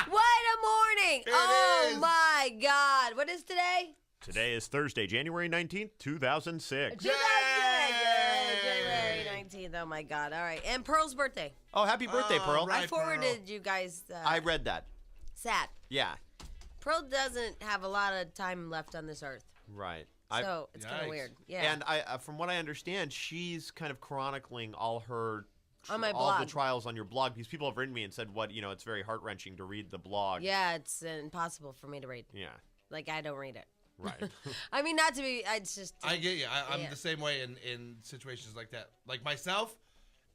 What a morning! It is. My God. What is today? Today is Thursday, January 19th, 2006. January 19th. Oh, my God. All right. And Pearl's birthday. Oh, happy birthday, Pearl. right. I forwarded you guys. I read that. Sad. Yeah. Pearl doesn't have a lot of time left on this earth. Right. So it's kind of Yikes. weird. Yeah. And from what I understand, she's kind of chronicling all her On my all blog. the trials on your blog, because people have written me and said, it's very heart-wrenching to read the blog. Yeah, it's impossible for me to read. Yeah. Like, I don't read it. Right. I mean, not to be, it's just. I get you. I'm Yeah. the same way in situations like that. Like myself,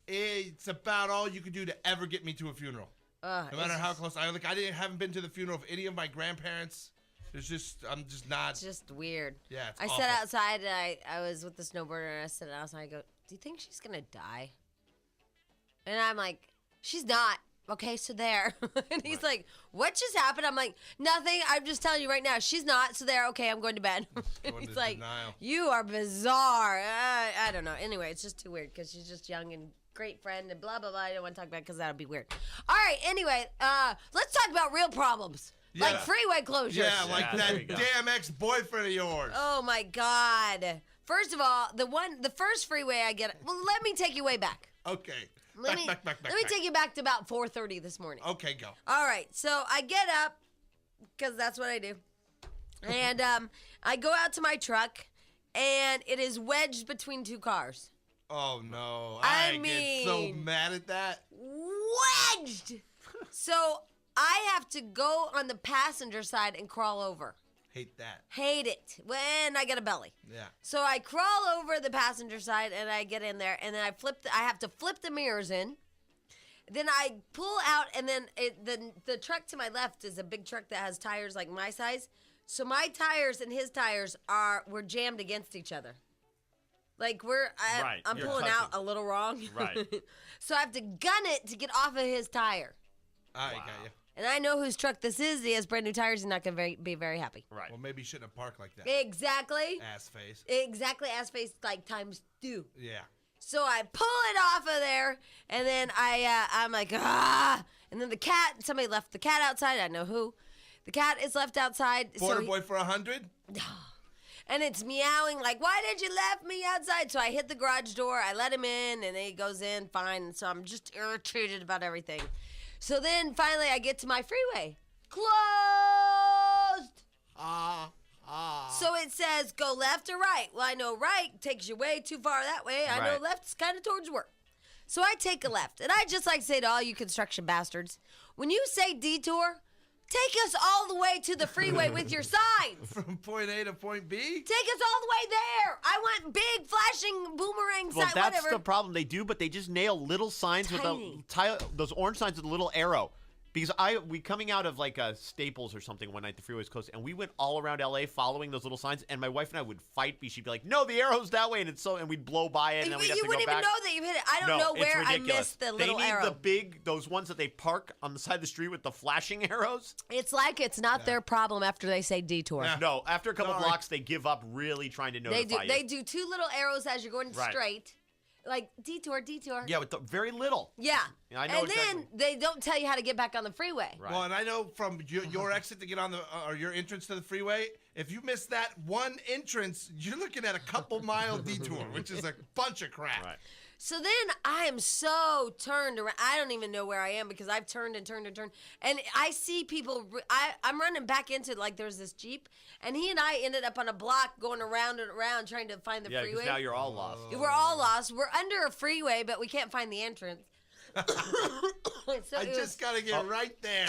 it's about all you could do to ever get me to a funeral. No matter how close. Haven't been to the funeral of any of my grandparents. I'm just not. It's just weird. Yeah, it's I awful. sat outside and I was with the snowboarder and I sat outside and I go, do you think she's going to die? And I'm like, she's not. Okay, so there. And he's like, what just happened? I'm like, nothing. I'm just telling you right now. She's not. So there. Okay, I'm going to bed. And Going he's to like, denial. you are bizarre. I don't know. Anyway, it's just too weird because she's just young and great friend and blah, blah, blah. I don't want to talk about it because that would be weird. All right, anyway, let's talk about real problems. Yeah. Like freeway closures. Yeah, like Yeah, there you that go. damn ex-boyfriend of yours. Oh, my God. First of all, the first freeway I get, well, let me take you way back. Okay. Let me back. take you back to about 4:30 this morning. Okay, go. All right, so I get up because that's what I do, and I go out to my truck, and it is wedged between two cars. Oh no! I get so mean- mad at that. Wedged. So I have to go on the passenger side and crawl over. Hate that. Hate it when I get a belly. Yeah. So I crawl over the passenger side and I get in there, and then I have to flip the mirrors in. Then I pull out, and then the truck to my left is a big truck that has tires like my size. So my tires and his tires were jammed against each other. Like Right, I'm you're pulling out touching. a little wrong. Right. So I have to gun it to get off of his tire. I got you. And I know whose truck this is. He has brand new tires. He's not going to be very happy. Right. Well, maybe you shouldn't have parked like that. Exactly. Ass face. Exactly. Ass face like times two. Yeah. So I pull it off of there, and then I'm like, ah. And then somebody left the cat outside. I know who. The cat is left outside. Border boy for 100. And it's meowing like, why did you left me outside? So I hit the garage door. I let him in, and he goes in fine. So I'm just irritated about everything. So then finally I get to my freeway. Closed! So it says go left or right. Well, I know right takes you way too far that way. I know Right. left's kind of towards work. So I take a left. And I just like to say to all you construction bastards, when you say detour, take us all the way to the freeway with your signs. From point A to point B. Take us all the way there. I want big flashing boomerang Well, sign, that's whatever. the problem. They do, but they just nail little signs Tiny. with those orange signs with a little arrow. Because we coming out of like Staples or something one night, the freeway was closed, and we went all around LA following those little signs. And my wife and I would fight because she'd be like, "No, the arrow's that way," and we'd blow by it, and then we'd have You to wouldn't go even back. know that you hit it. I don't No, know it's where I ridiculous. missed the little They need arrow. those ones that they park on the side of the street with the flashing arrows. It's like it's not their problem after they say detour. Yeah. No, after a couple Sorry. blocks, they give up really trying to They notify do. you. They do two little arrows as you're going Right. straight, like detour. Yeah, with very little. Yeah. Yeah, I know and then exactly. they don't tell you how to get back on the freeway. Right. Well, and I know from your exit to get on or your entrance to the freeway, if you miss that one entrance, you're looking at a couple mile detour, which is a bunch of crap. Right. So then I am so turned around. I don't even know where I am because I've turned and turned and turned. And I see people. I'm running back into, like, there's this Jeep. And he and I ended up on a block going around and around trying to find the Yeah, freeway. because now you're all lost. We're all lost. We're under a freeway, but we can't find the entrance. So I it was- just got to get right there.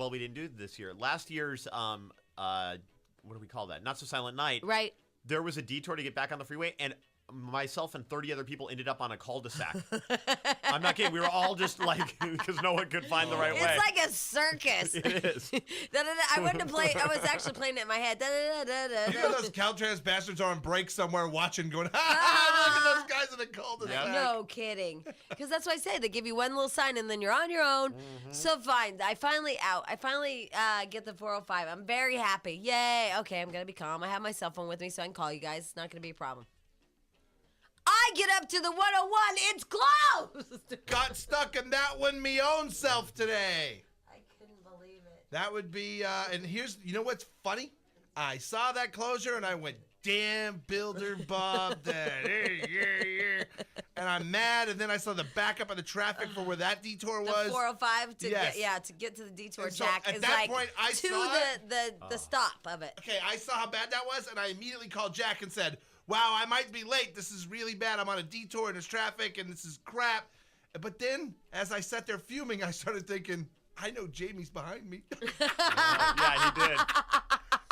We didn't do it this year. Last year's, what do we call that? Not So Silent Night. Right. There was a detour to get back on the freeway, and myself and 30 other people ended up on a cul-de-sac. I'm not kidding. We were all just like, because no one could find the right way. It's like a circus. It is. I wanted to play. I was actually playing it in my head. You know those Caltrans bastards are on break somewhere watching, going, look at those guys in the cul-de-sac. No kidding. Because that's what I say. They give you one little sign and then you're on your own. Mm-hmm. So fine. I finally get the 405. I'm very happy. Yay. Okay, I'm going to be calm. I have my cell phone with me so I can call you guys. It's not going to be a problem. I get up to the 101. It's closed. Got stuck in that one me own self today. I couldn't believe it. That would be, and here's, you know what's funny? I saw that closure and I went, damn, Builder Bob, and I'm mad. And then I saw the backup of the traffic for where that detour was. The 405 to Yes. to get to the detour, And so Jack, at is that like point, I to saw the stop of it. Okay, I saw how bad that was, and I immediately called Jack and said, wow, I might be late. This is really bad. I'm on a detour and there's traffic and this is crap. But then, as I sat there fuming, I started thinking, I know Jamie's behind me. Yeah, he did.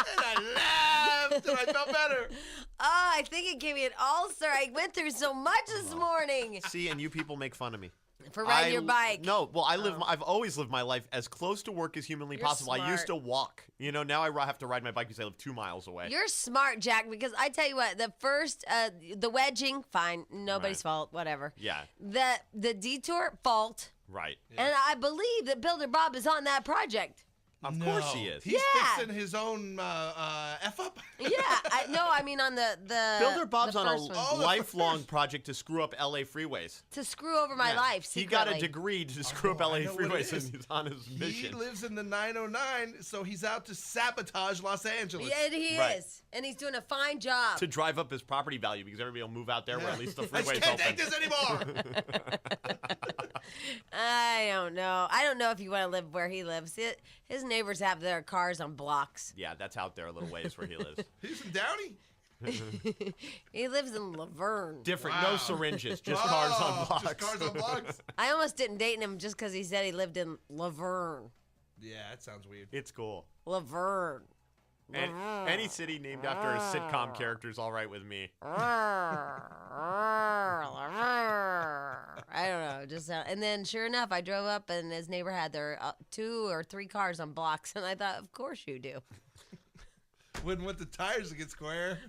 And I laughed and I felt better. Oh, I think it gave me an ulcer. I went through so much this morning See, and you people make fun of me. for riding your bike. No, well, I've always lived my life as close to work as humanly You're possible. I used smart. to walk. You know, now I have to ride my bike because I live 2 miles away. You're smart, Jack, because I tell you what, the first, the wedging, fine, nobody's Right. fault, whatever. Yeah, The detour, fault. right. And I believe that Builder Bob is on that project. Of course he is. He's Yeah. fixing his own F up. Yeah, I mean on the Builder Bob's the on a first one. Oh, the lifelong first. project to screw up LA freeways. To screw over my Yeah. life He got a secretly. degree to screw up I LA know what it freeways, is. and he's on his He mission. lives in the 909, so he's out to sabotage Los Angeles. Yeah, he Right. is. And he's doing a fine job. To drive up his property value because everybody will move out there where at least the I freeway's can't take open. this anymore. I don't know. I don't know if you want to live where he lives. His neighbors have their cars on blocks. Yeah, that's out there a little ways where he lives. He's in Downey. He lives in Laverne. Different, Wow. no syringes, just cars on Oh, blocks. Just cars on blocks. I almost didn't date him just because he said he lived in Laverne. Yeah, that sounds weird. It's cool. Laverne. And any city named after a sitcom character is all right with me. I don't know. Just and then, sure enough, I drove up and his neighbor had their 2 or 3 cars on blocks, and I thought, of course you do. Wouldn't want the tires to get square.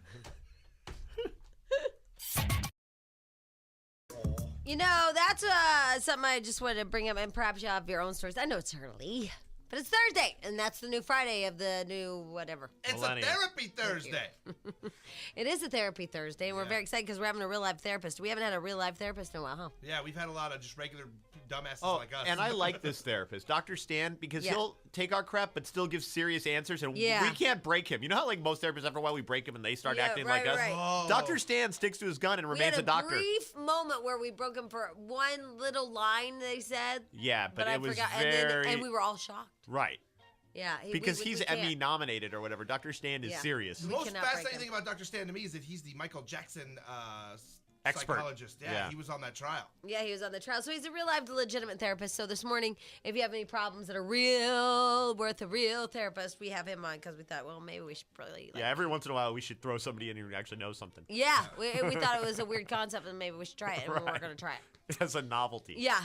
You know, that's something I just wanted to bring up, and perhaps you have your own stories. I know it's early, but it's Thursday, and that's the new Friday of the new whatever. It's Millennium. a therapy Thursday. It is a therapy Thursday, and we're very excited because we're having a real live therapist. We haven't had a real live therapist in a while, huh? Yeah, we've had a lot of just regular dumbasses Oh, like us. and I like this therapist, Dr. Stan, because Yeah. he'll take our crap but still give serious answers, and Yeah. we can't break him. You know how like most therapists, after a while, we break him and they start Yeah, acting right, like us? right. Oh. Dr. Stan sticks to his gun and We remains had a doctor. brief moment where we broke him for one little line they said, Yeah, but I it was forgot, very... and we were all shocked. Right. Yeah, Because we he's can't. Emmy nominated or whatever. Dr. Stan is Yeah. serious. The We most cannot break fascinating him. thing about Dr. Stan to me is that he's the Michael Jackson Expert. psychologist. Yeah, he was on that trial. Yeah, he was on the trial. So he's a real live legitimate therapist. So this morning, if you have any problems that are real worth a real therapist, we have him on because we thought, well, maybe we should probably. Yeah, every once in a while we should throw somebody in who actually knows something. Yeah, we thought it was a weird concept and maybe we should try it. And we're Right. going to try it. As a novelty. Yeah.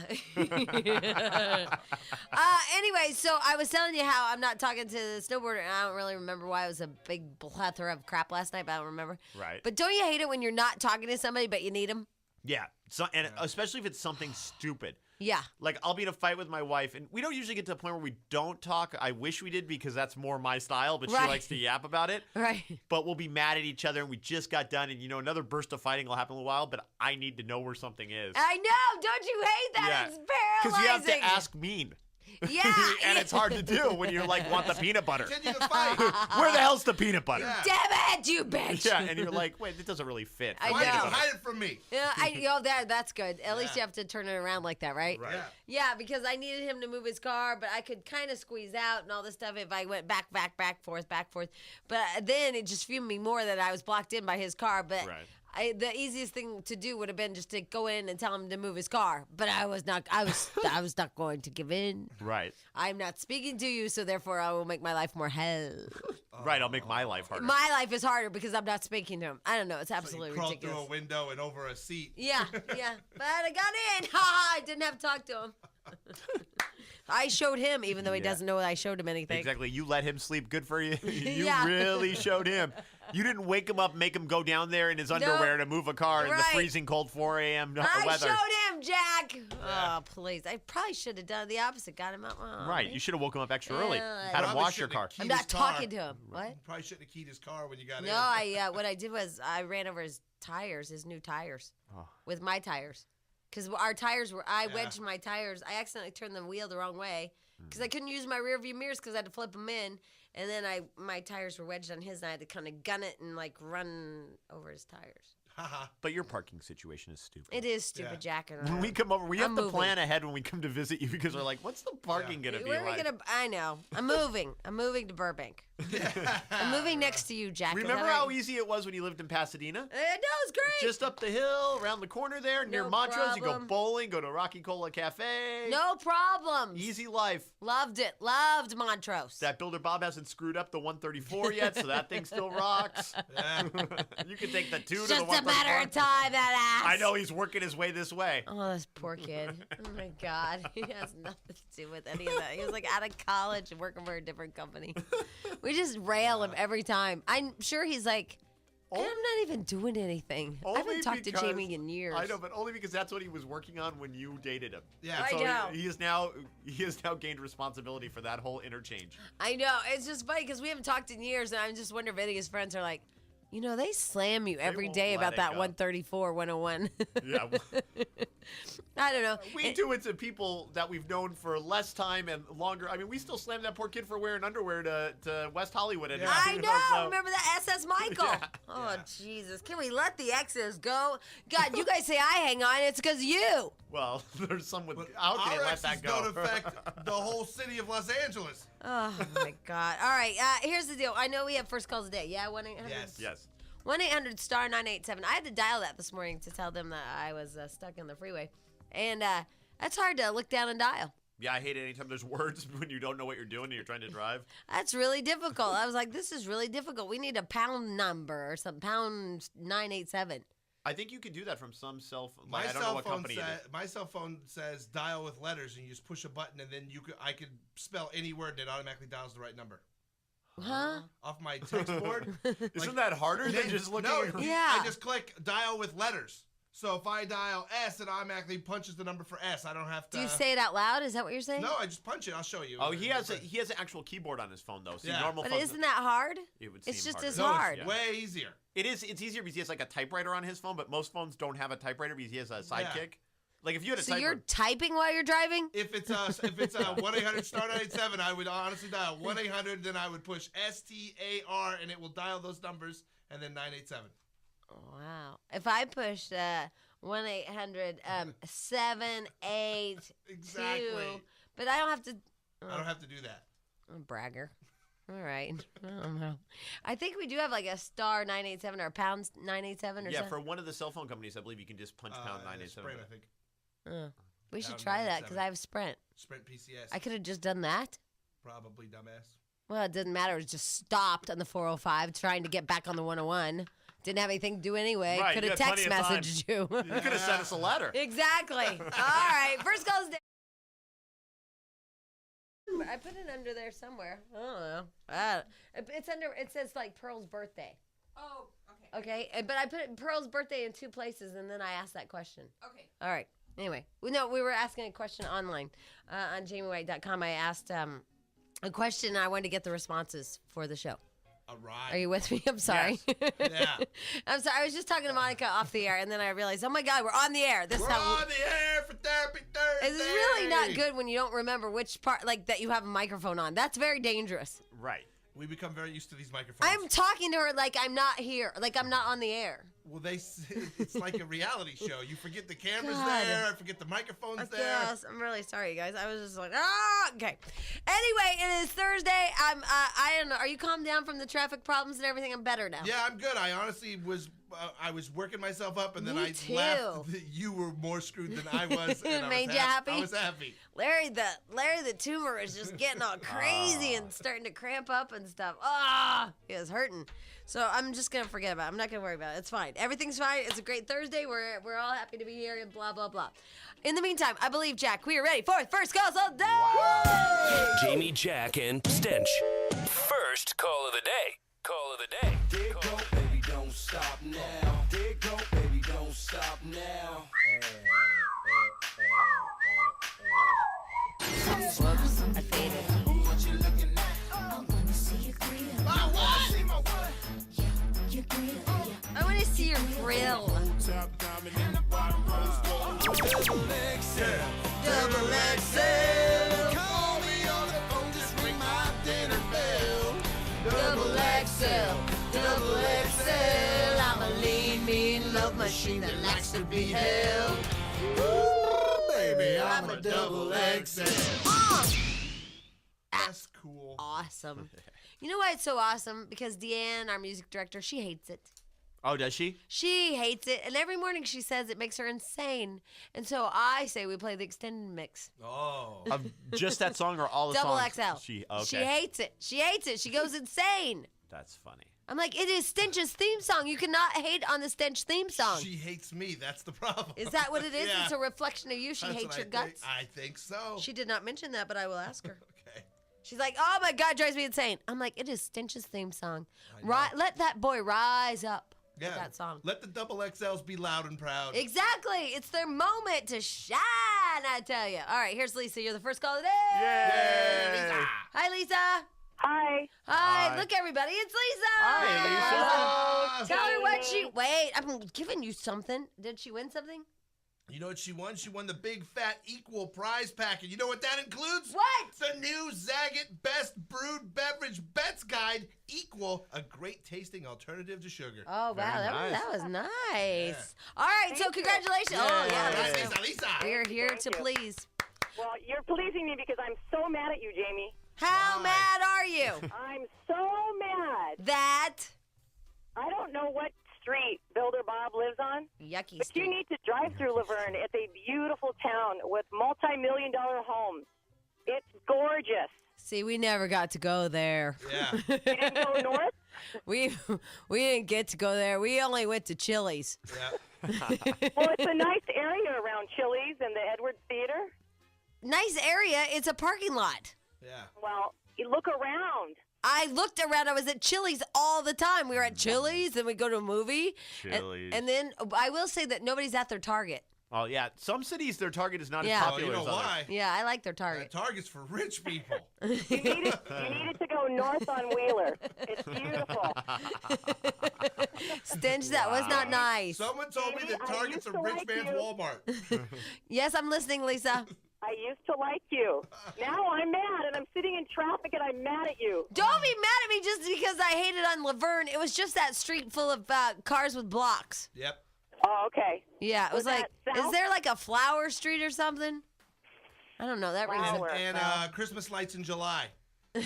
Anyway, so I was telling you how I'm not talking to the snowboarder, and I don't really remember why. It was a big plethora of crap last night, but I don't remember. Right. But don't you hate it when you're not talking to somebody, but you need them? Yeah. So, and especially if it's something stupid. Yeah. Like, I'll be in a fight with my wife, and we don't usually get to the point where we don't talk. I wish we did because that's more my style, but Right. she likes to yap about it. Right. But we'll be mad at each other, and we just got done, and, another burst of fighting will happen in a while, but I need to know where something is. I know. Don't you hate that? Yeah. It's Because paralyzing. you have to ask mean. Yeah. And it's hard to do when you're like, want the peanut butter. Continue the fight. Where the hell's the peanut butter? Yeah. Damn it, you bitch. Yeah, and you're like, wait, it doesn't really fit. I Why did you know. hide it from me? Yeah, that's good. At least Yeah. you have to turn it around like that, right? Right. Yeah. Yeah, because I needed him to move his car, but I could kind of squeeze out and all this stuff if I went back, forth. But then it just fumed me more that I was blocked in by his car. But Right. the easiest thing to do would have been just to go in and tell him to move his car. But I was not. I was not going to give in. Right. I'm not speaking to you, so therefore I will make my life more hell. Right, I'll make my life harder. My life is harder because I'm not speaking to him. I don't know. It's So absolutely you crawled ridiculous. through a window and over a seat. Yeah. But I got in. Ha ha! I didn't have to talk to him. I showed him, even though he Yeah. doesn't know that I showed him anything. Exactly. You let him sleep. Good for you. You Yeah. really showed him. You didn't wake him up, make him go down there in his underwear to move a car in the Right. freezing cold 4 a.m. I weather. showed him, Jack. Oh, please. I probably should have done the opposite. Got him out. Oh, Right. You should have woken him up extra early. Yeah. Had him Probably wash your shouldn't car. have I'm keyed not his car. talking to him. What? You probably shouldn't have keyed his car when you got No, in. what I did was I ran over his tires, his new tires, Oh. with my tires. Because our tires were, I wedged my tires. I accidentally turned the wheel the wrong way because I couldn't use my rear view mirrors because I had to flip them in. And then my tires were wedged on his, and I had to kind of gun it and like run over his tires. But your parking situation is stupid. It is stupid, Jack. And When we come over, we have to plan ahead when we come to visit you because we're like, what's the parking going to be Where like? are we gonna? I know. I'm moving. I'm moving to Burbank. I'm moving next to you, Jack. Remember how easy it was when you lived in Pasadena? No, it's great. Just up the hill, around the corner there, near No Montrose. You go problem. bowling, go to Rocky Cola Cafe. No problems. Easy life. Loved it. Loved Montrose. That builder Bob hasn't screwed up the 134 yet, so that thing still rocks. You can take the 2 to the 134. Just a matter of time, that ass. I know he's working his way this way. Oh, this poor kid. Oh, my God. He has nothing to do with any of that. He was like out of college and working for a different company. We just rail him every time. I'm sure he's like, I'm not even doing anything. I haven't talked to Jamie in years. I know, but only because that's what he was working on when you dated him. Yeah, I so know. He has now gained responsibility for that whole interchange. I know. It's just funny because we haven't talked in years, and I'm just wondering if any of his friends are like, you know, they slam you every won't day let about it that go. 134, 101. Yeah. I don't know. We do it to people that we've known for less time and longer. I mean, we still slam that poor kid for wearing underwear to West Hollywood. And I you know. so- Remember that SS Michael? Yeah. Oh, Jesus. Can we let the exes go? God, you guys say I hang on. It's because you. Well, there's some with. But How can you our let that exes go? don't affect the whole city of Los Angeles. Oh, my God. All right. Here's the deal. I know we have first calls a day. Yeah, 1-800? Yes. Yes. 1-800-STAR-987. I had to dial that this morning to tell them that I was stuck in the freeway. And that's hard to look down and dial. Yeah, I hate it anytime there's words when you don't know what you're doing and you're trying to drive. That's really difficult. I was like, this is really difficult. We need a pound number or something. Pound 987. I think you can do that from some cell phone. My I don't know cell what phone company it is. my cell phone says dial with letters, and you just push a button, and then I could spell any word, and it automatically dials the right number Huh? off my text board. Isn't that harder than just looking No, at your... Yeah. I just click dial with letters. So if I dial S, it automatically punches the number for S. I don't have to. Do you say it out loud? Is that what you're saying? No, I just punch it. I'll show you. Oh, he has an actual keyboard on his phone though. See, Yeah. normal But phones. isn't that hard? It would It's seem just harder. as No, hard. it's way easier. It is. It's easier because he has like a typewriter on his phone, but most phones don't have a typewriter because he has a sidekick. Like if you had a So typewriter. you're typing while you're driving? If it's a 1-800-STAR-987, I would honestly dial 1-800, then I would push STAR, and it will dial those numbers, and then 987. Wow. If I push 1-800-782. Exactly. But I don't have to. I don't have to do that. I'm a bragger. All right. I don't know. I think we do have like a star 987 or a pound 987 or Yeah, something. for one of the cell phone companies, I believe you can just punch pound 987. Sprint, I think. We should Pound try that because 987. I have Sprint. Sprint PCS. I could have just done that. Probably dumbass. Well, it didn't matter. It was just stopped on the 405 trying to get back on the 101. Didn't have anything to do anyway. Right, Could you have had text plenty of time. messaged you. You could have sent us a letter. Exactly. All right. First call's day. I put it under there somewhere. I don't know. It's under. It says like Pearl's birthday. Oh, okay. Okay, but I put Pearl's birthday in 2 places, and then I asked that question. Okay. All right. Anyway, we were asking a question online on JamieWhite.com. I asked a question, and I wanted to get the responses for the show. All right. Are you with me? I'm sorry. Yeah. I'm sorry. I was just talking to Monica off the air, and then I realized, oh my God, we're on the air. This is We're how. on the air for Therapy Thursday. This is really not good when you don't remember which part, like that you have a microphone on. That's very dangerous. Right. We become very used to these microphones. I'm talking to her like I'm not here, like I'm not on the air. Well, it's like a reality show. You forget the camera's God. there. I forget the microphone's there. Yes, I'm really sorry, guys. I was just like, okay. Anyway, it is Thursday. I don't know. Are you calmed down from the traffic problems and everything? I'm better now. Yeah, I'm good. I honestly was working myself up, and then Me I too. laughed that you were more screwed than I was. And I Made was you happy? I was happy. Larry the tumor is just getting all crazy and starting to cramp up and stuff. It was hurting. So I'm just gonna forget about it. I'm not gonna worry about it. It's fine. Everything's fine. It's a great Thursday. We're all happy to be here and blah blah blah. In the meantime, I believe Jack, we are ready for first calls all day. Wow. Jamie, Jack, and Stench. First call of the day. Call of the day. There go, baby, don't stop now. There go, baby, don't stop now. Whoops, I faded. What you looking at? My what? I want to see your grill. machine that likes to be held. Ooh, baby, I'm a double XL. That's cool. Awesome. You know why it's so awesome? Because Deanne, our music director, she hates it. Oh, does she? She hates it, and every morning she says it makes her insane. And so I say we play the extended mix. Oh. Of just that song or all the Double songs? XL. She hates it. She hates it. She goes insane. That's funny. I'm like, it is Stench's theme song. You cannot hate on the Stench theme song. She hates me. That's the problem. Is that what it is? Yeah. It's a reflection of you. She That's hates what your I think. guts. I think so. She did not mention that, but I will ask her. Okay. She's like, oh my God, drives me insane. I'm like, it is Stench's theme song. Let that boy rise up. Yeah. With that song. Let the double XLs be loud and proud. Exactly. It's their moment to shine, I tell you. All right, here's Lisa. You're the first call today. Yay! Hi, Lisa. Hi. Hi. Look, everybody. It's Lisa. Hi, Lisa. Tell her what she... Wait, I'm giving you something. Did she win something? You know what she won? She won the big fat equal prize packet. You know what that includes? What? The new Zagat Best Brewed Beverage Bets Guide, Equal, a great tasting alternative to sugar. Oh, wow. Very That was nice. Yeah. All right, so congratulations. Oh, yeah. All right, Lisa. Lisa. We're here Thank to you. please. Well, you're pleasing me because I'm so mad at you, Jamie. How Why? mad are you? I'm so mad. That I don't know what street Builder Bob lives on, yucky but you street. need to drive through Laverne. It's a beautiful town with multi-million-dollar homes. It's gorgeous. See, we never got to go there. Yeah. You didn't go north? We didn't get to go there. We only went to Chili's. Yeah. Well, it's a nice area around Chili's and the Edwards Theater. Nice area. It's a parking lot. Yeah. Well, you look around. I looked around. I was at Chili's all the time. We were at Chili's, then we go to a movie. Chili's. And then I will say that nobody's at their Target. Oh, yeah. Some cities, their Target is not Yeah. as Oh, popular you know as others. why? Yeah, I like their Target. Target's for rich people. You needed to go north on Wheeler. It's beautiful. Stench, that was not nice. Someone told me that I Target's used a to rich like man's you. Walmart. Yes, I'm listening, Lisa. I used to like you. Now I'm mad, and I'm sitting in traffic, and I'm mad at you. Don't be mad at me just because I hated on Laverne. It was just that street full of cars with blocks. Yep. Oh, okay. Yeah, it was Was like, that is south? there like a flower street or something? I don't know. That rings a Flower. And bell. Christmas lights in July. Okay,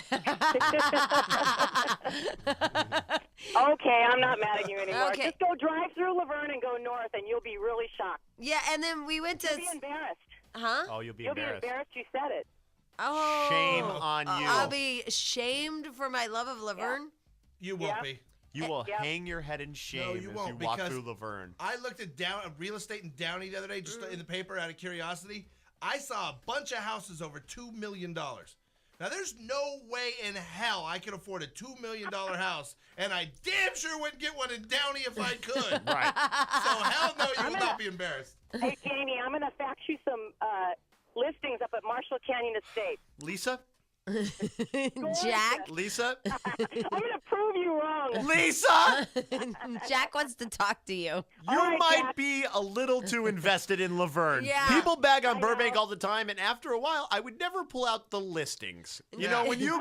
I'm not mad at you anymore. Okay. Just go drive through Laverne and go north, and you'll be really shocked. Yeah, and then we went to... You'll be embarrassed. Huh? Oh, you'll be You'll be embarrassed. embarrassed you said it. Oh. Shame on you. I'll be shamed for my love of Laverne. You won't Yeah. be. You will Yeah. hang your head in shame you as won't, you walk because- through Laverne. I looked at real estate in Downey the other day, just in the paper out of curiosity. I saw a bunch of houses over $2 million. Now, there's no way in hell I could afford a $2 million house, and I damn sure wouldn't get one in Downey if I could. Right. So, hell no, you will not be embarrassed. Hey, Jamie, I'm going to fax you some listings up at Marshall Canyon Estate. Lisa? Jack. Lisa? I'm going to prove you wrong. Lisa! Jack wants to talk to you. You All right, might Jack. be a little too invested in Laverne. Yeah. People bag on I Burbank know. all the time, and after a while, I would never pull out the listings. You Yeah. know, when you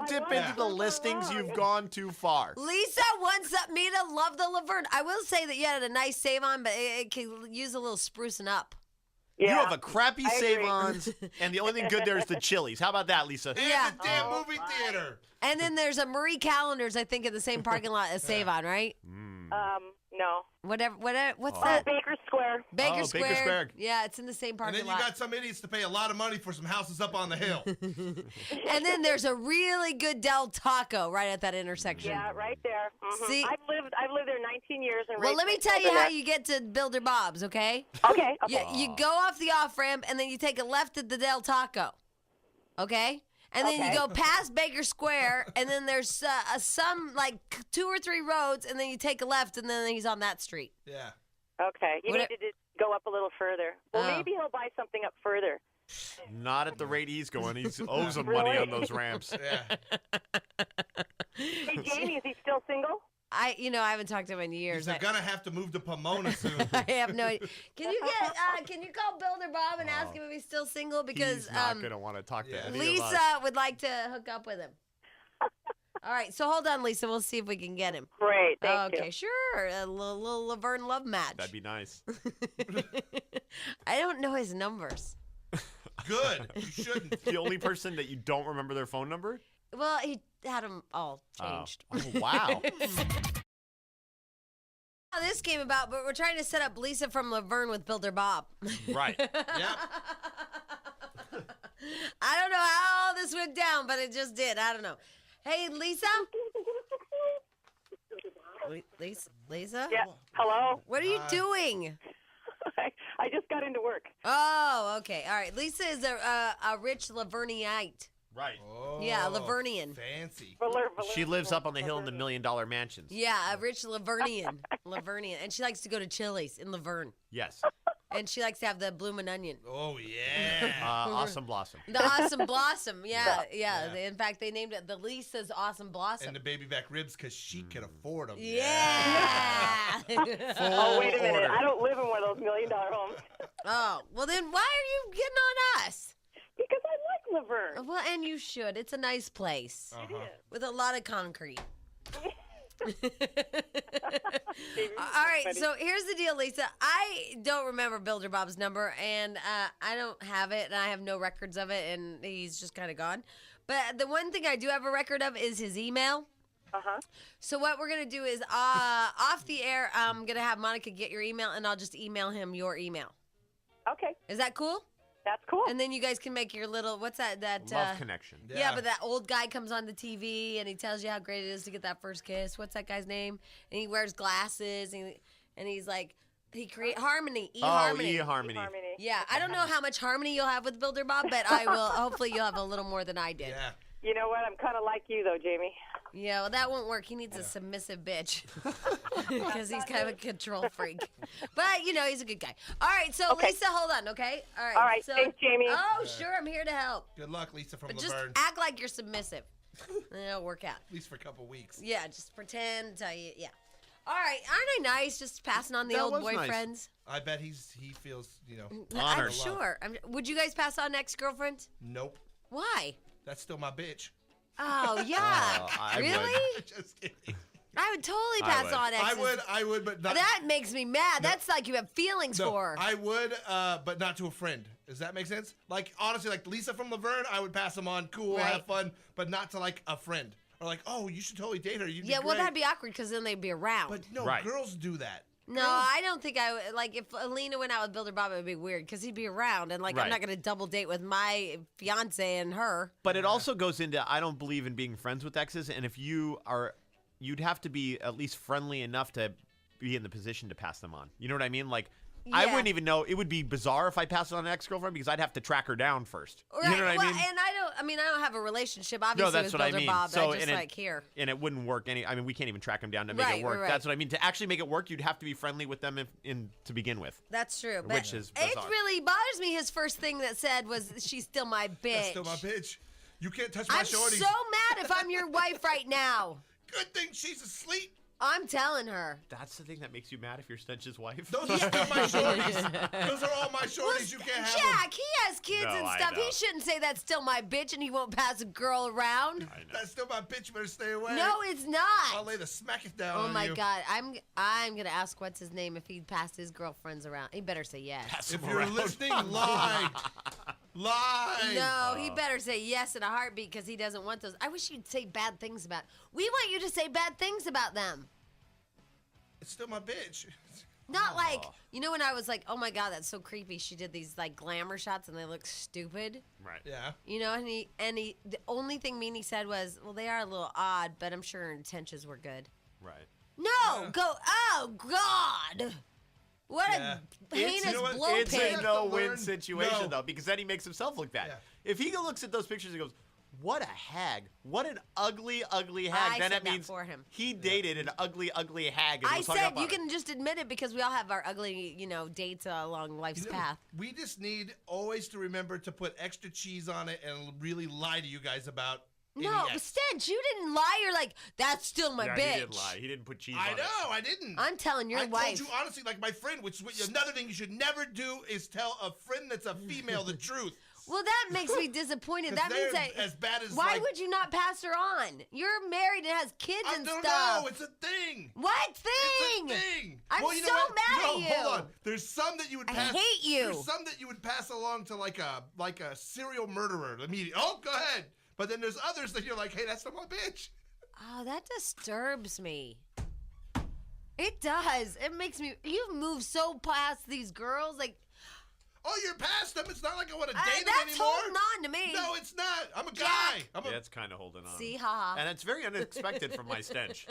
dip Yeah. into the listings, Wrong. you've gone too far. Lisa wants me to love the Laverne. I will say that you had a nice save on, but it could use a little sprucing up. You Yeah. have a crappy I agree. save-ons, and the only thing good there is the Chili's. How about that, Lisa? And Yeah. the damn Oh, movie theater. And then there's a Marie Callender's, I think, in the same parking lot as Save On, right? No. Whatever. What's Oh, that? Baker Square. Baker Baker Square. Square. Yeah, it's in the same And parking then you lot. got some idiots to pay a lot of money for some houses up on the hill. And then there's a really good Del Taco right at that intersection. Yeah, right there. Mhm. See- I've lived there 19 years. And Well, raised let me my tell you children how there. you get to Builder Bob's, okay? Okay. You go off the off ramp and then you take a left at the Del Taco, okay? And then you Okay. go past Baker Square, and then there's some like 2 or 3 roads, and then you take a left, and then he's on that street. Yeah. Okay. You What need to just go up a little further. Well, Oh. maybe he'll buy something up further. Not at the rate he's going. He owes some money Really? on those ramps. Yeah. Hey, Jamie, is he still single? I haven't talked to him in years. They're going to have to move to Pomona soon. I have no idea. Can you call Builder Bob and ask him if he's still single? Because He's not going to want to talk to any of us. Lisa would like to hook up with him. All right, so hold on, Lisa. We'll see if we can get him. Great, thank you. Okay, sure. A little Laverne love match. That'd be nice. I don't know his numbers. Good. You shouldn't. The only person that you don't remember their phone number? Well, he had them all changed. Oh, wow. How this came about, but we're trying to set up Lisa from Laverne with Builder Bob. Right. Yep. I don't know how all this went down, but it just did. I don't know. Hey, Lisa? Lisa? Yeah. Hello? What are you doing? I just got into work. Oh, okay. All right. Lisa is a rich Laverniite. Right. Oh, Yeah, Lavernian. Fancy. She lives up on the hill in the $1 million mansions. Yeah, a rich Lavernian. Lavernian. And she likes to go to Chili's in Laverne. Yes. And she likes to have the bloomin' onion. Oh, yeah. Awesome Blossom. The Awesome Blossom. Yeah. Yeah. In fact, they named it the Lisa's Awesome Blossom. And the baby back ribs because she can afford them. Yeah. Oh, wait a minute. order. I don't live in one of those $1 million homes. Oh, well then why are you getting on us? Because I like Laverne. Well, and you should. It's a nice place Uh-huh. with a lot of concrete. Baby, All right, buddy. so here's the deal, Lisa. I don't remember Builder Bob's number, and I don't have it, and I have no records of it, and he's just kind of gone. But the one thing I do have a record of is his email. Uh-huh. So what we're going to do is off the air, I'm going to have Monica get your email, and I'll just email him your email. Okay, Is that cool? that's cool. And then you guys can make your little, what's that? Love connection. Yeah, but that old guy comes on the TV and he tells you how great it is to get that first kiss. What's that guy's name? And he wears glasses and he's like, he create harmony. Harmony. Harmony. Yeah, I don't know how much harmony you'll have with Builder Bob, but I will. Hopefully, you'll have a little more than I did. Yeah. You know what? I'm kind of like you, though, Jamie. Yeah, well, that won't work. He needs a submissive bitch because he's kind of a control freak. But he's a good guy. All right, so Okay. Lisa, hold on, okay? All right. All right, So, thanks, Jamie. Oh, sure, I'm here to help. Good luck, Lisa from But just Laverne. act like you're submissive. And it'll work out. At least for a couple weeks. Yeah, just pretend. Tell you. Yeah. All right, aren't I nice? Just passing on the That old was nice. boyfriends. I bet he feels, I'm Honored. sure. Would you guys pass on ex-girlfriends? nope. Why? That's still my bitch. Oh, yuck. I would. Really? Just kidding. I would totally I pass would. on exes. I would, but not. That makes me mad. That's like you have feelings No, for. I would, but not to a friend. Does that make sense? Like, honestly, like Lisa from Laverne, I would pass them on. Cool, Right. have fun, but not to like a friend. Or like, oh, you should totally date her. You'd Yeah, be well, great. that'd be awkward because then they'd be around. But no, Right. girls do that. no, I don't think I would. Like, if Alina went out with Builder Bob, it would be weird because he'd be around. And, like, I'm Right. not going to double date with my fiance and her. But it also goes into I don't believe in being friends with exes, and if you are, you'd have to be at least friendly enough to be in the position to pass them on. You know what I mean? Like, I Yeah. wouldn't even know. It would be bizarre if I passed it on an ex-girlfriend because I'd have to track her down first. Right. You know what well, I mean? and I don't have a relationship, obviously, No, that's with what I Builder mean. Bob. So, I just, and like, here. And it wouldn't work I mean, we can't even track them down to make Right, it work. right. That's what I mean. To actually make it work, you'd have to be friendly with them to begin with. That's true. But Which is it bizarre. really bothers me. His first thing that said was, "She's still my bitch." That's still my bitch. You can't touch my I'm shorties. so mad if I'm your wife right now. Good thing she's asleep. I'm telling her. That's the thing that makes you mad if you're Stench's wife. Those are still my shorties. Those are all my shorties. You can't have them. Jack, he has kids No, and I stuff. know. He shouldn't say that's still my bitch and he won't pass a girl around. I know. That's still my bitch. You better stay away. No, it's I'll not. lay the smack it down Oh on my you. God, I'm gonna ask what's his name if he passed his girlfriends around. He better say yes. Pass If them you're around. listening, lie. Lie. No, he better say yes in a heartbeat because he doesn't want those. I wish you'd say bad things about. We want you to say bad things about them. It's still my bitch. Not like, when I was like, oh my God, that's so creepy. She did these like glamour shots and they look stupid. Right. Yeah. And he, the only thing Meanie said was, well, they are a little odd, but I'm sure her intentions were good. Right. No, oh God. What Yeah. a heinous you know what? blow It's pig. a have to no-win learn- situation, No. though, because then he makes himself look bad. Yeah. If he looks at those pictures and goes, what a hag. What an ugly, ugly hag. I then said it that means for him. he dated an ugly, ugly hag and I was hung said up on you her. can just admit it because we all have our ugly, dates along life's You know, path. we just need always to remember to put extra cheese on it and really lie to you guys about any No, ex. Stench, you didn't lie. You're like, that's still my Yeah, bitch. he didn't lie. He didn't put cheese I on know, it. I didn't. I'm telling your I wife. told you honestly, like my friend, which is another thing you should never do is tell a friend that's a female the truth. Well, that makes me disappointed. That means that. as bad as. Why would you not pass her on? You're married and has kids I and don't stuff. know. It's a thing. What thing? It's a thing. I'm well, you know so what? mad no, at you. Hold on. There's some that you would pass. I hate you. There's some that you would pass along to like a serial murderer immediately. Oh, go ahead. But then there's others that you're like, hey, that's not my bitch. Oh, that disturbs me. It does. It makes me. You've moved so past these girls. Like, Oh, you're past them. It's not like I want to date them that's anymore. holding on to me. No, it's not. I'm a Jack. guy. Yeah, it's kind of holding on. See, haha. And it's very unexpected from my stench.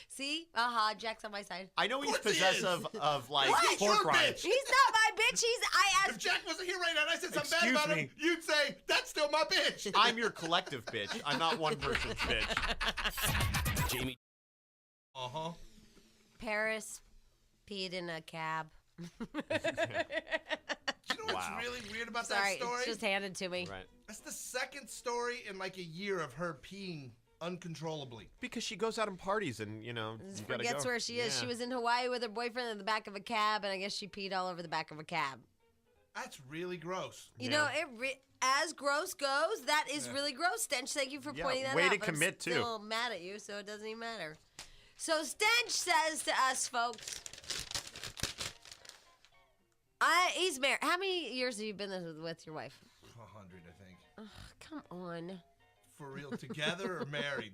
See, haha. Jack's on my side. I know he's Of course he possessive of like What? He's pork your rinds. bitch. He's not my bitch. I If asked. Jack wasn't here right now and I said something Excuse bad about me. him, you'd say, that's still my bitch. I'm your collective bitch. I'm not one person's bitch. Jamie. Uh-huh. Paris peed in a cab. You know what's Wow. really weird about Sorry, that story? it's just handed to me. Right. That's the second story in like a year of her peeing uncontrollably. Because she goes out and parties and, you know, you gotta Forgets go. where she is. Yeah. She was in Hawaii with her boyfriend in the back of a cab, and I guess she peed all over the back of a cab. That's really gross. You Yeah. know, as gross goes, that is Yeah. really gross. Stench, thank you for Yeah, pointing that way out. to but commit, I'm too. still mad at you, so it doesn't even matter. So Stench says to us, folks, he's married. How many years have you been with your wife? 100, I think. Come on. For real, together or married?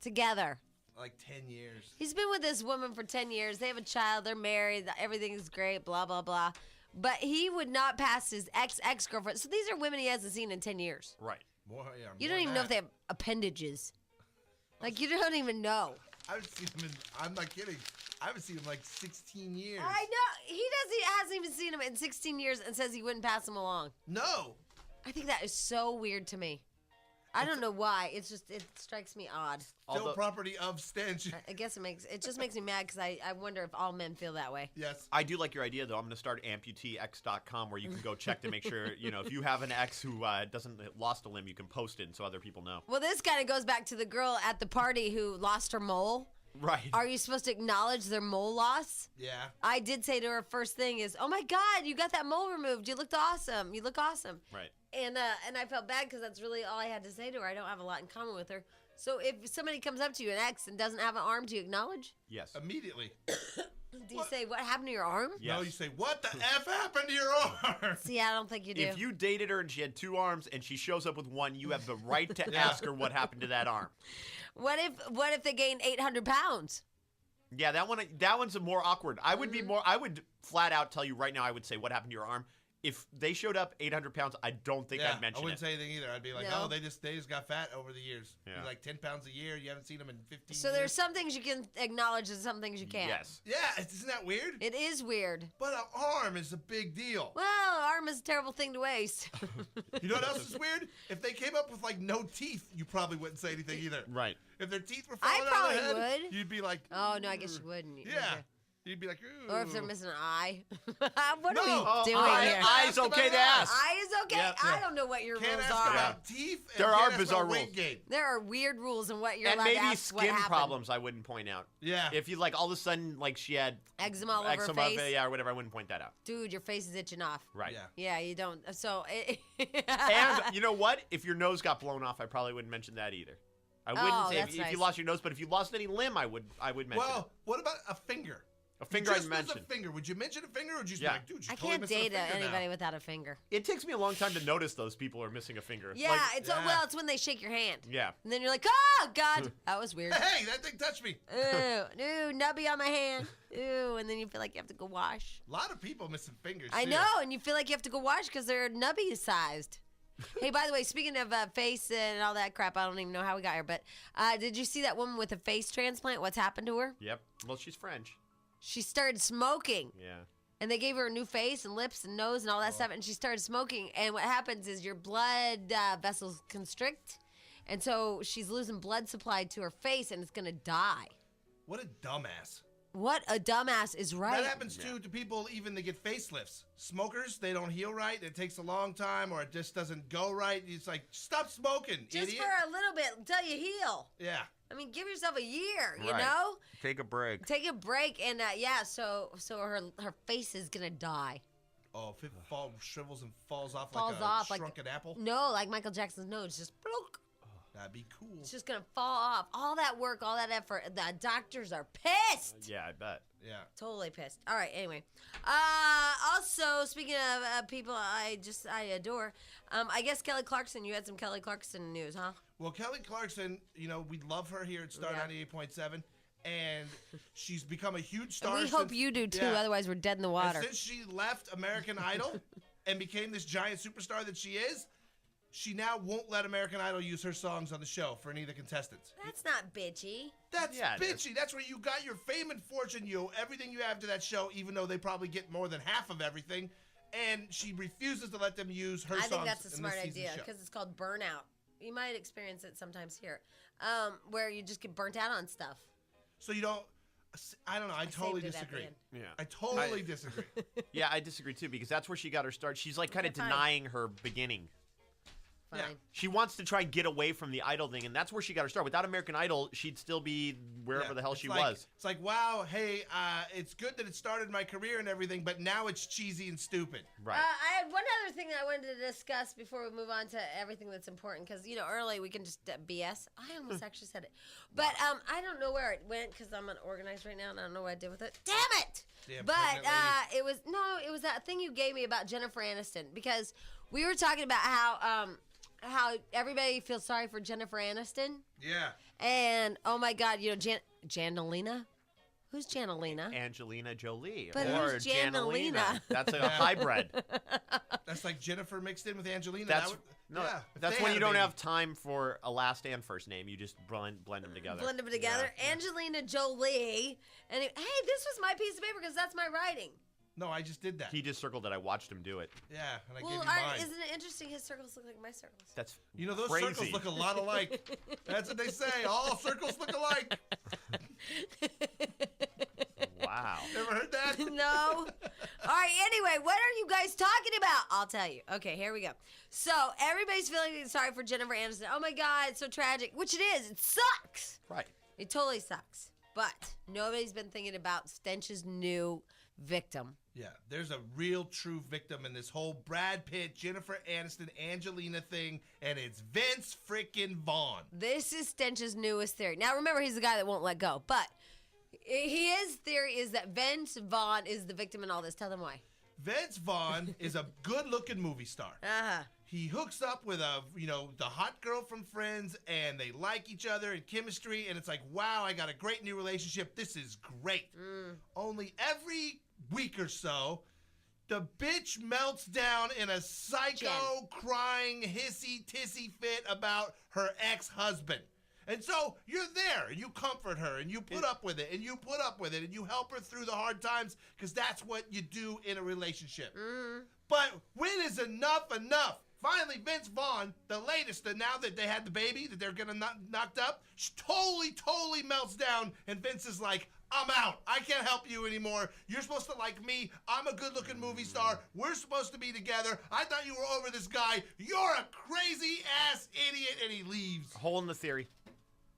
Together. Like 10 years. He's been with this woman for 10 years. They have a child. They're married. Everything is great, blah, blah, blah. But he would not pass his ex-girlfriend. So these are women he hasn't seen in 10 years. Right. More, yeah, You more don't even than know if they have appendages. Like, you don't even know. I haven't seen him in, I'm not kidding. I haven't seen him like 16 years. I know. He hasn't even seen him in 16 years and says he wouldn't pass him along. No. I think that is so weird to me. I don't know why. It strikes me odd. Still Although- property of Stench. I guess it just makes me mad because I wonder if all men feel that way. Yes. I do like your idea, though. I'm going to start amputeex.com where you can go check to make sure, you know, if you have an ex who doesn't lost a limb, you can post it so other people know. Well, this kind of goes back to the girl at the party who lost her mole. Right. Are you supposed to acknowledge their mole loss? Yeah. I did say to her first thing is, "Oh my God, you got that mole removed. You looked awesome. You look awesome." Right. And I felt bad because that's really all I had to say to her. I don't have a lot in common with her. So if somebody comes up to you, an ex, and doesn't have an arm, do you acknowledge? Yes. Immediately. Do you say, "What happened to your arm?" Yes. No, you say, what the F happened to your arm? See, I don't think you do. If you dated her and she had 2 arms and she shows up with 1, you have the right to Yeah. ask her what happened to that arm. What if they gain 800 pounds? Yeah, that one's a more awkward. I would be more. I would flat out tell you right now. I would say, "What happened to your arm?" If they showed up 800 pounds, I don't think Yeah, I'd mention I wouldn't it. say anything either. I'd be like, No. oh, they just got fat over the years. Yeah. Like 10 pounds a year. You haven't seen them in 15 So years. there's some things you can acknowledge and some things you can't. Yes. Yeah, isn't that weird? It is weird. But an arm is a big deal. Well, arm is a terrible thing to waste. You know what else is weird? If they came up with like no teeth, you probably wouldn't say anything either. Right. If their teeth were I falling out of probably their head, would. you'd be like, Oh, no, I guess you wouldn't. yeah. You'd be like, ooh. Or if they're missing an eye. What No. are we doing eye- here? eye's okay to ask. Eye is okay? Yeah. I don't know what your Can't rules ask are. about teeth. And There can't are ask bizarre about weight rules. gain. There are weird rules in what you're And allowed to maybe ask what skin happened. problems I wouldn't point out. Yeah. If you like all of a sudden like she had Eczema all over her eczema, face. yeah, or whatever, I wouldn't point that out. Dude, your face is itching off. Right. Yeah. Yeah, you don't. So, And you know what? If your nose got blown off, I probably wouldn't mention that either. I wouldn't Oh, say that's if you nice. lost your nose, but if you lost any limb, I would mention Well, it. what about a finger? A finger You I'd just lose mention. a finger. Would you mention a finger, or would you just Yeah. be like, dude, you I totally can't missing date a finger anybody now. without a finger. It takes me a long time to notice those people are missing a finger. Yeah, Like, it's Yeah. well, it's when they shake your hand. yeah. And then you're like, oh, God, that was weird. Hey, that thing touched me. Ooh, nubby on my hand. Ooh, and then you feel like you have to go wash. A lot of people missing fingers. I too. know, and you feel like you have to go wash because they're nubby sized. Hey, by the way, speaking of face and all that crap, I don't even know how we got here, but did you see that woman with a face transplant? What's happened to her? Yep. Well, she's French. She started smoking, Yeah. and they gave her a new face and lips and nose and all that stuff, and she started smoking. And what happens is your blood vessels constrict, and so she's losing blood supply to her face, and it's gonna die. What a dumbass. What a dumbass is right. That happens too to people even that get facelifts. Smokers, they don't heal right. It takes a long time, or it just doesn't go right. It's like, stop smoking, Just idiot. for a little bit until you heal. Yeah. I mean, give yourself a year, you Right. know? Take a break. Take a break, and so her face is gonna die. Oh, if it shrivels and falls off Falls like a off, like- shrunken apple, No, like Michael Jackson's nose, just bloop. that'd be cool. It's just gonna fall off. All that work, all that effort. The doctors are pissed. Yeah, I bet. Yeah. Totally pissed. All right. Anyway, also speaking of people I adore, I guess Kelly Clarkson. You had some Kelly Clarkson news, huh? Well, Kelly Clarkson, we love her here at Star Yeah. 98.7, and she's become a huge star. And we hope you do too. Yeah. Otherwise, we're dead in the water. And since she left American Idol and became this giant superstar that she is, she now won't let American Idol use her songs on the show for any of the contestants. That's not bitchy. That's Yeah, it bitchy. That's where you got your fame and fortune, everything you have to that show, even though they probably get more than half of everything. And she refuses to let them use her songs. I think that's a in smart this season's idea show. because it's called burnout. You might experience it sometimes here, where you just get burnt out on stuff. So you don't. I don't know. I totally saved it at the disagree. end. Yeah. I totally disagree. Yeah, I disagree too because that's where she got her start. She's like kind of Okay, fine. denying her beginning. Fine. Yeah. She wants to try and get away from the Idol thing, and that's where she got her start. Without American Idol, she'd still be wherever Yeah, the hell it's she like- was. It's like, wow, hey, it's good that it started my career and everything, but now it's cheesy and stupid. Right. I had one other thing that I wanted to discuss before we move on to everything that's important because early we can just BS. I almost actually said it, but I don't know where it went because I'm unorganized right now and I don't know what I did with it. Damn it! Damn But pregnant lady. it was that thing you gave me about Jennifer Aniston because we were talking about how everybody feels sorry for Jennifer Aniston Yeah. and oh my God, Janelina. Who's Janelina? Angelina Jolie But or who's Janelina? That's a hybrid. That's like Jennifer mixed in with Angelina. That's yeah, if that's they when had you a don't baby. have time for a last and first name. You just blend them together. Blend them together. Yeah. Angelina Jolie. And hey, this was my piece of paper because that's my writing. No, I just did that. He just circled it. I watched him do it. Yeah, and I Well, gave you mine. isn't it interesting? His circles look like my circles. That's Those crazy. circles look a lot alike. That's what they say. All circles look alike. Wow. Never heard that? No. All right. Anyway, what are you guys talking about? I'll tell you. Okay, here we go. So everybody's feeling sorry for Jennifer Aniston. Oh my God, it's so tragic. Which it is. It sucks. Right. It totally sucks. But nobody's been thinking about Stench's new victim. Yeah, there's a real true victim in this whole Brad Pitt, Jennifer Aniston, Angelina thing, and it's Vince freaking Vaughn. This is Stench's newest theory. Now remember, he's the guy that won't let go. But his theory is that Vince Vaughn is the victim in all this. Tell them why. Vince Vaughn is a good-looking movie star. Uh-huh. He hooks up with the hot girl from Friends, and they like each other and chemistry, and it's like, wow, I got a great new relationship. This is great. Only every week or so, the bitch melts down in a psycho, crying, hissy-tissy fit about her ex-husband. And so you're there, and you comfort her, and you put up with it, and you put up with it, and you help her through the hard times, because that's what you do in a relationship. But when is enough enough? Finally, Vince Vaughn, the latest, and now that they had the baby, that they're getting knocked up, she totally melts down, and Vince is like, I'm out. I can't help you anymore. You're supposed to like me. I'm a good-looking movie star. We're supposed to be together. I thought you were over this guy. You're a crazy-ass idiot, and he leaves. Hole in the theory.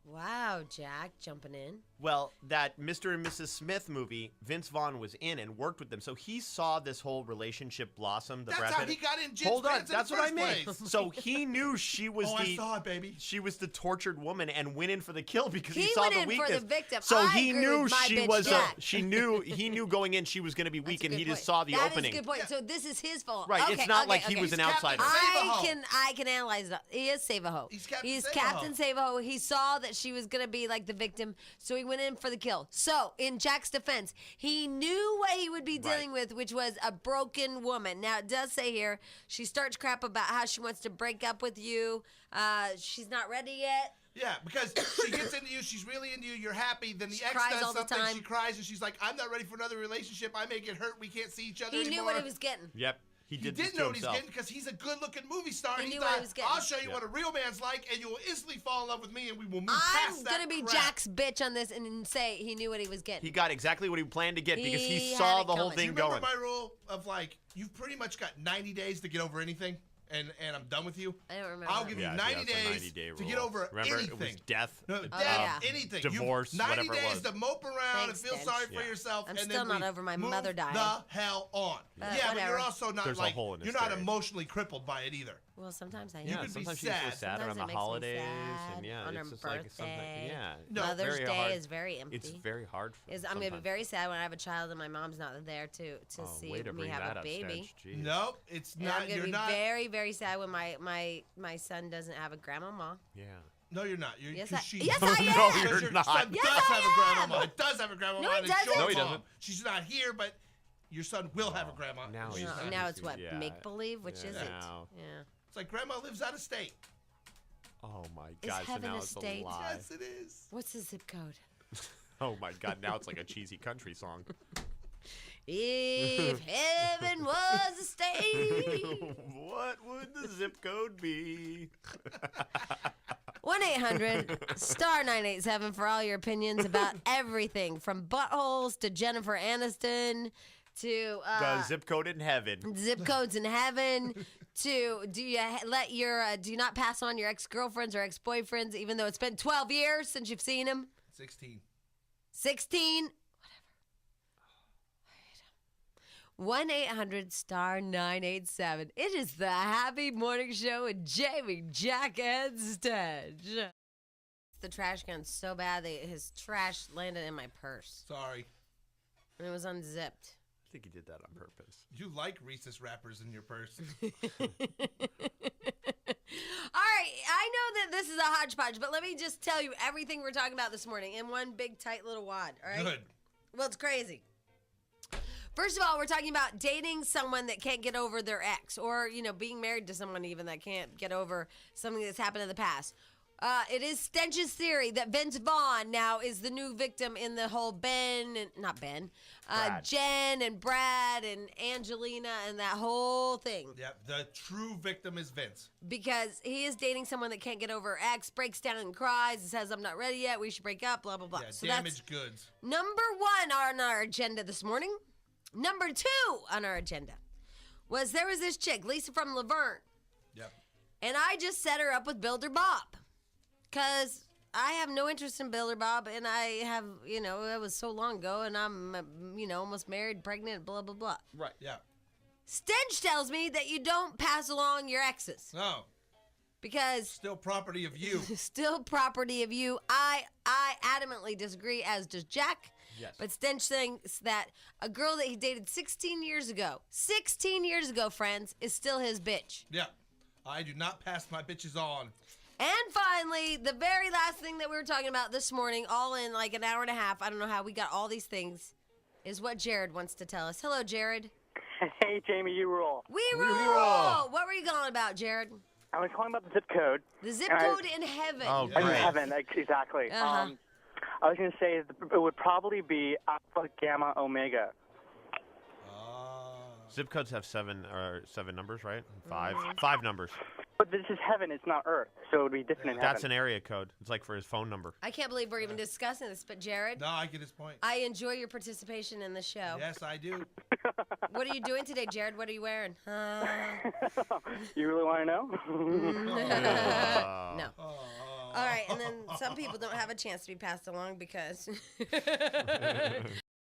Wow, Jack, jumping in. Well, that Mr. and Mrs. Smith movie, Vince Vaughn was in and worked with them, so he saw this whole relationship blossom. The That's Brad how Pitt- he got in Jen's Hold on, pants in that's the what I first meant. place. So he knew she was Oh, I the saw it, baby. she was the tortured woman and went in for the kill because He he saw went the in for weakness. the victim. So I he agree knew with my she bitch was Jack. he knew going in she was going to be weak, That's a and he good just point. saw the That opening. is a good point. Yeah. So this is his fault. Right, Okay, it's not okay, like he okay. was an He's outsider. Captain I can analyze it. He is Save-A-Ho. He's Captain He's Save-A-Ho. Captain Save-A-Ho. He saw that she was going to be like the victim, so he went in for the kill. So, in Jack's defense, he knew what he would be dealing with, which was a broken woman. Now, it does say here, she starts crap about how she wants to break up with you. She's not ready yet. Yeah, because she gets into you, she's really into you, you're happy, then the She ex cries does all the something, time. she cries, and she's like, I'm not ready for another relationship, I may get hurt, we can't see each other He anymore. knew what he was getting. Yep, he He did this didn't to know what he's himself. getting because he's a good-looking movie star. He and knew thought, what he was getting. I'll show you Yep. what a real man's like, and you will instantly fall in love with me, and we will move I'm past that going to be crap. Jack's bitch on this and say he knew what he was getting. He got exactly what he planned to get because He he had saw it the whole coming. Do you thing remember going. my rule of, like, you've pretty much got 90 days to get over anything? and I'm done with you, I don't remember. I'll that. give you Yeah, 90 it's a days 90-day to get rule. over Remember, anything. it was death. No, death, yeah. anything. Divorce, 90 whatever it days was. to mope around Thanks, and feel Stench. sorry for Yeah. yourself. I'm and still then not over my move mother dying. the hell on. But Yeah, but whatever. you're also not There's a like, hole in you're this not area. emotionally crippled by it either. Well, sometimes I am. You Yeah, could be sometimes you get so sad. sad around Sometimes the it makes me holidays, sad and yeah, on it's her just like something. birthday. Yeah, No, Mother's very Day hard. is very empty. It's very hard. For I'm gonna be sometimes. very sad when I have a child and my mom's not there to Oh, see way to me bring have that a up, baby. Stench. Jeez. Nope, it's And not. I'm gonna You're be not. very, very sad when my son doesn't have a grandmama. Yeah. No, you're not. You're, Yes, 'cause I- she, yes, No, I no, am. you're Because your not. son Yes, does I have a grandmama. am. It does have a grandmama. No, he and it doesn't. shows No, he mom. doesn't. She's not here, but your son will have a grandma. Now She's he's not. not. Now it's what, Yeah. make believe, which Yeah. isn't. Now. Yeah. It's like grandma lives out of state. Oh my Is God! So heaven now a it's a state? lie. Yes, it is. What's the zip code? Oh my God! Now it's like a cheesy country song. If heaven was a state. What would the zip code be? 1-800-STAR-987 for all your opinions about everything from buttholes to Jennifer Aniston to The zip code in heaven. zip codes in heaven to do you not pass on your ex-girlfriends or ex-boyfriends even though it's been 12 years since you've seen them? 16. 16? Whatever. 1-800-STAR-987. It is the Happy Morning Show with Jamie, Jack, and Stench. The trash can's so bad that his trash landed in my purse. Sorry. And it was unzipped. I think he did that on purpose. You like Reese's wrappers in your purse. All right, I know that this is a hodgepodge, but let me just tell you everything we're talking about this morning in one big, tight little wad, all right? Good. Well, it's crazy. First of all, we're talking about dating someone that can't get over their ex or, being married to someone even that can't get over something that's happened in the past. It is Stench's theory that Vince Vaughn now is the new victim in the whole Brad. Jen and Brad and Angelina and that whole thing. Yep. The true victim is Vince. Because he is dating someone that can't get over her ex, breaks down and cries, and says, I'm not ready yet, we should break up, blah, blah, blah. Yeah, So that's damaged goods. number one on our agenda this morning. Number two on our agenda was there was this chick, Lisa from Laverne, Yep. and I just set her up with Builder Bob. Because I have no interest in Builder Bob, and I have, it was so long ago, and I'm, almost married, pregnant, blah, blah, blah. Right. Yeah. Stench tells me that you don't pass along your exes. No. Because Still property of you. still property of you. I adamantly disagree, as does Jack. Yes. But Stench thinks that a girl that he dated 16 years ago, friends, is still his bitch. Yeah. I do not pass my bitches on. And finally, the very last thing that we were talking about this morning, all in like an hour and a half, I don't know how we got all these things, is what Jared wants to tell us. Hello, Jared. Hey, Jamie, you rule. We rule! What were you calling about, Jared? I was calling about the zip code. The zip And I- code in heaven. Oh, Yeah. In great. heaven, exactly. Uh-huh. I was going to say it would probably be Alpha, Gamma, Omega. Zip codes have seven numbers, right? Five numbers. But this is heaven, it's not Earth, so it would be different in heaven. That's an area code. It's like for his phone number. I can't believe we're even discussing this, but Jared, No, I get his point. I enjoy your participation in the show. Yes, I do. What are you doing today, Jared? What are you wearing? You really want to know? No. All right, and then some people don't have a chance to be passed along because